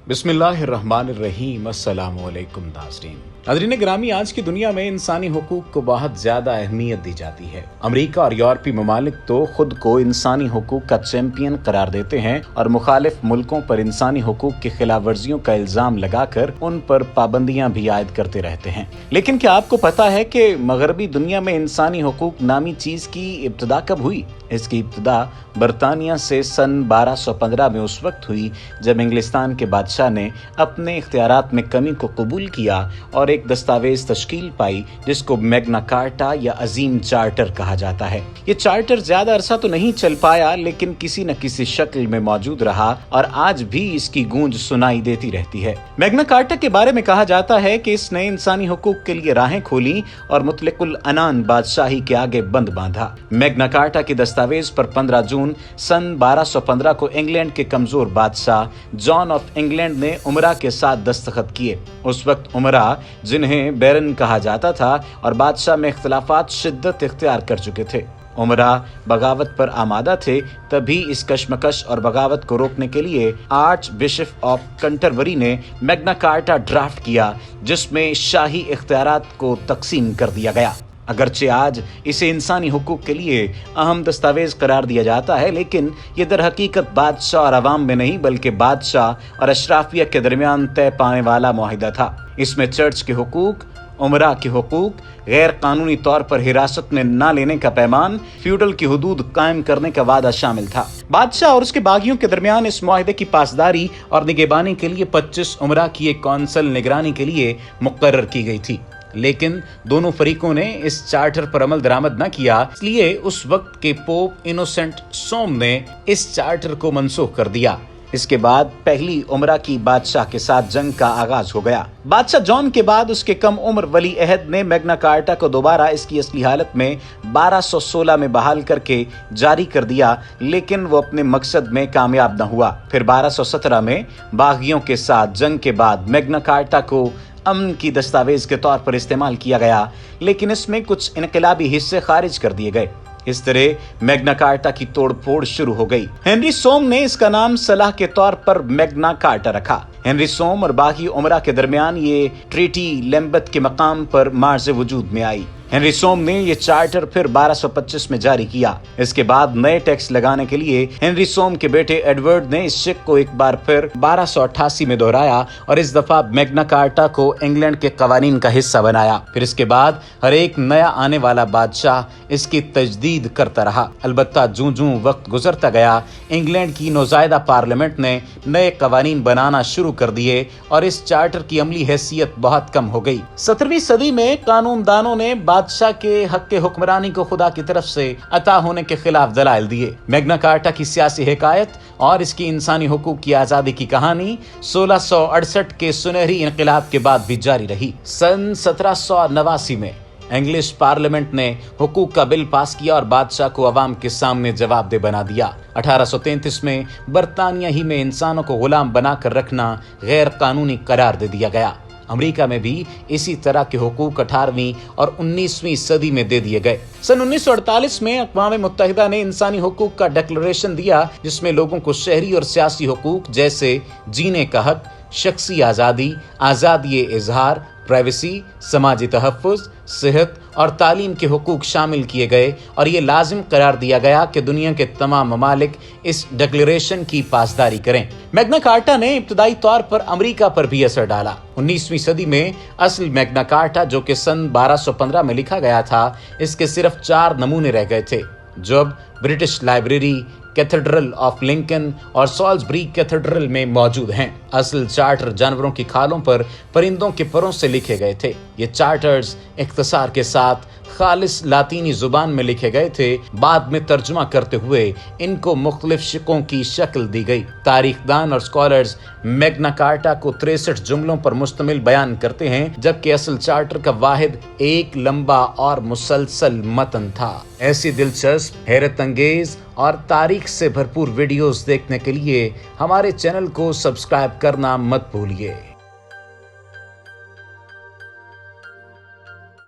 बिस्मिल्लाहिर्रहमानिर्रहीम। अस्सलाम वालेकुम नाज़रीन। नाज़रीन ग्रामी, आज की दुनिया में इंसानी हुकूक को बहुत ज़्यादा अहमियत दी जाती है। अमेरिका और यूरोपीय ममालिक तो खुद को इंसानी हुकूक का चैंपियन करार देते हैं और मुखालिफ मुल्कों पर इंसानी हुकूक की खिलाफ वर्जियों का इल्ज़ाम लगाकर उन पर पाबंदियां भी आयद करते रहते हैं। लेकिन क्या आपको पता है कि मगरबी दुनिया में इंसानी हुकूक नामी चीज़ की इब्तिदा कब हुई? इसकी इब्तिदा बरतानिया से सन 1215 में उस वक्त हुई जब इंग्लिस्तान के बादशाह ने अपने इख्तियारात में कमी को कबूल किया और एक दस्तावेज तश्कील पाई जिसको मैग्ना कार्टा या अजीम चार्टर कहा जाता है। ये चार्टर ज्यादा अरसा तो नहीं चल पाया, लेकिन किसी न किसी शक्ल में मौजूद रहा और आज भी इसकी गूंज सुनाई देती रहती है। मैग्ना कार्टा के बारे में कहा जाता है कि इसने इंसानी हुकूक के लिए राहें खोली और मुतलकुल अनान बादशाही के आगे बंद बांधा। मैग्ना कार्टा की दस्तावेज पर 15 जून सन 1215 को इंग्लैंड के कमजोर बादशाह जॉन ऑफ इंग्लैंड ने उमरा के साथ दस्तखत किए। उस वक्त उमरा, जिन्हें बैरन कहा जाता था, और बादशाह में इख्तिलाफात शिद्दत इख्तियार कर चुके थे। उमरा बगावत पर आमादा थे। तभी इस कशमकश और बगावत को रोकने के लिए आर्च बिशप ऑफ कंटरबरी ने मैग्ना कार्टा ड्राफ्ट किया, जिसमें शाही इख्तियारात को तकसीम कर दिया गया। अगरचे आज इसे इंसानी हुकूक के लिए अहम दस्तावेज करार दिया जाता है, लेकिन ये दर हकीकत बादशाह और अवाम में नहीं बल्कि बादशाह और अशराफिया के दरमियान तय पाने वाला मुआहिदा था। इसमें चर्च के हुकूक, उमरा के हुकूक, गैर कानूनी तौर पर हिरासत में न लेने का पैमान, फ्यूडल की हुदूद कायम करने का वादा शामिल था। बादशाह और उसके बागियों के दरमियान इस मुआहिदे की पासदारी और निगहबानी के लिए 25 उमरा की एक कौंसल निगरानी के लिए मुकर्रर की गई थी, लेकिन दोनों फरीकों ने इस चार्टर पर अमल दरामद न किया। इसलिए उस वक्त के पोप इनोसेंट सोम ने इस चार्टर को मनसूख कर दिया। इसके बाद पहली उमरा की बादशाह के साथ जंग का आगाज हो गया। बादशाह जॉन के बाद उसके कम उम्र वली अहद ने मैग्ना कार्टा को दोबारा इसकी असली हालत में 1216 में बहाल करके जारी कर दिया, लेकिन वो अपने मकसद में कामयाब न हुआ। फिर 1217 में बागियों के साथ जंग के बाद मैग्ना कार्टा को अमन की दस्तावेज के तौर पर इस्तेमाल किया गया, लेकिन इसमें कुछ इनकलाबी हिस्से खारिज कर दिए गए। इस तरह मैग्ना कार्टा की तोड़फोड़ शुरू हो गई। हेनरी सोम ने इसका नाम सलाह के तौर पर मैग्ना कार्टा रखा। हेनरी सोम और बाकी उमरा के दरमियान ये ट्रीटी लैम्बर्ट के मकाम पर मार्ज़ वजूद में आई। हेनरी सोम ने यह चार्टर फिर 1225 में जारी किया। इसके बाद नए टैक्स लगाने के लिए हेनरी सोम के बेटे एडवर्ड ने इस शिक को एक बार फिर 1288 में दोहराया और इस दफा मैग्ना कार्टा को इंग्लैंड के कवानीन का हिस्सा बनाया। फिर इसके बाद हर एक नया आने वाला बादशाह इसकी तजदीद करता रहा। अलबत्ता जूं जूं वक्त गुजरता गया, इंग्लैंड की नौजायदा पार्लियामेंट ने नए कवानीन बनाना शुरू कर दिए और इस चार्टर की अमली हैसियत बहुत कम हो गई। 17वीं सदी में कानूनदानों ने बादशाह के हक के हुक्मरानी को खुदा की तरफ से अता होने के खिलाफ दलाइल दिए। मैग्ना कार्टा की सियासी हिकायत और इसकी इंसानी हुकूक की आजादी की कहानी 1668 के सुनहरी इनकलाब के बाद भी जारी रही। सन 1789 में इंग्लिश पार्लियामेंट ने हुकूक का बिल पास किया और बादशाह को अवाम के सामने जवाबदेह बना दिया। 1833 में बरतानिया ही में इंसानों को गुलाम बनाकर रखना गैर कानूनी करार दे दिया गया। अमेरिका में भी इसी तरह के हुकूक 18वीं और 19वीं सदी में दे दिए गए। सन 1948 में अक़वाम मुत्तहिदा ने इंसानी हुकूक का डिक्लेरेशन दिया, जिसमें लोगों को शहरी और सियासी हुकूक जैसे जीने का हक, शख्सी आज़ादी, आज़ादी इजहार, प्राइवेसी, समाजी तहफ़्फ़ुज़, सेहत और तालीम के हुकूक शामिल किए गए और ये लाजिम करार दिया गया कि दुनिया के तमाम ममालिक इस डिक्लेरेशन की पासदारी करें। मैग्ना कार्टा ने इब्तदाई तौर पर अमेरिका पर भी असर डाला। 19वीं सदी में असल मैग्ना कार्टा, जो कि सन 1215 में लिखा गया था, इसके सिर्फ 4 नमूने रह गए थे, जो अब British library, cathedral of Lincoln और सॉल्सबरी कैथेड्रल में मौजूद हैं। असल चार्टर जानवरों की खालों पर परिंदों के परों से लिखे गए थे। ये चार्टर्स इख्तिसार के साथ खालिस लातीनी जुबान में लिखे गए थे। बाद में तर्जुमा करते हुए इनको मुख्तलिफ शिकों की शक्ल दी गई। तारीखदान और स्कॉलर्स मैग्ना कार्टा को 63 जुमलों पर मुश्तमिल बयान करते हैं, जबकि असल चार्टर का वाहिद एक लंबा और मुसलसल मतन था। ऐसी दिलचस्प, हैरत अंगेज और तारीख से भरपूर वीडियोस देखने के लिए हमारे चैनल को सब्सक्राइब करना मत भूलिए।